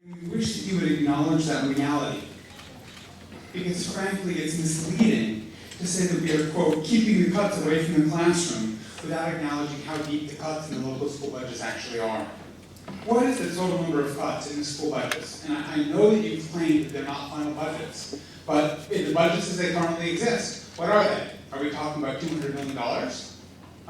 We wish that you would acknowledge that reality, because frankly it's misleading to say that we are, quote, keeping the cuts away from the classroom without acknowledging how deep the cuts in the local school budgets actually are. What is the total number of cuts in the school budgets? And I know that you've claimed that they're not final budgets, but in the budgets as they currently exist, what are they? Are we talking about $200 million?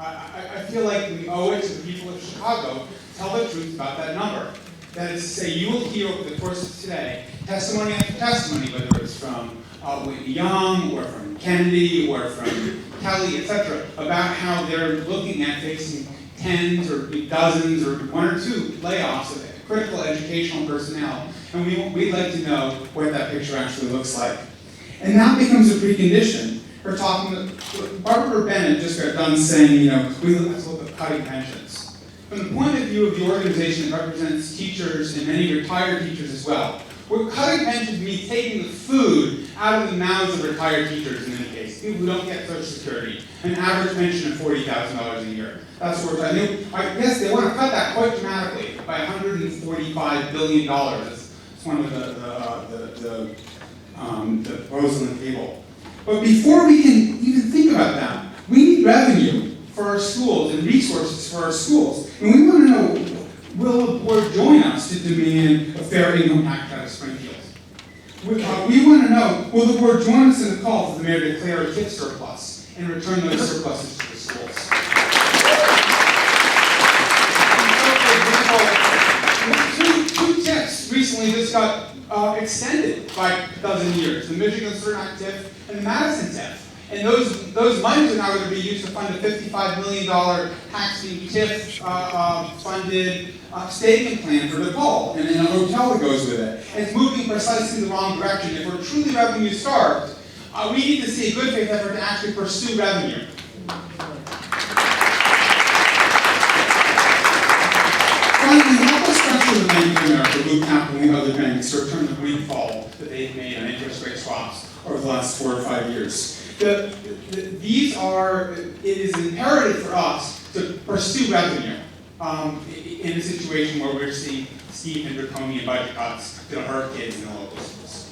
I feel like we owe it to the people of Chicago to tell the truth about that number. That is to say, you will hear over the course of today testimony after testimony, whether it's from Whitney Young, or from Kennedy, or from Kelly, etc., about how they're looking at facing tens or dozens or one or two layoffs of critical educational personnel. And we'd like to know what that picture actually looks like. And that becomes a precondition for talking. Barbara Bennett just got done saying, you know, we have to look at cutting pensions. From the point of view of the organization that represents teachers and many retired teachers as well, we're cutting pensions means taking the food out of the mouths of retired teachers in many cases, people who don't get Social Security, an average pension of $40,000 a year. That's what we're talking about. I guess they want to cut that quite dramatically by $145 billion. That's one of the proposals on the table. But before we can even think about that, we need revenue for our schools and resources for our schools. And we want to know, will the board join us to demand a fair income tax out of Springfield? We want to know, will the board join us in the call for the mayor to declare a tip surplus and return those surpluses to the schools? Two tips recently just got extended by a dozen years, the Michigan Cernak TIF and the Madison TIF. And those monies are now going to be used to fund a $55 million taxing TIF funded stadium plan for Nepal and a hotel that goes with it. And it's moving precisely in the wrong direction. If we're truly revenue starved, we need to see a good faith effort to actually pursue revenue. Finally, help us structure the Bank of America, Blue Capital, and other banks to return the windfall that they've made on interest rate swaps over the last 4 or 5 years. It is imperative for us to pursue revenue in a situation where we're seeing steep and draconian budget cuts that'll hurt kids in the local schools.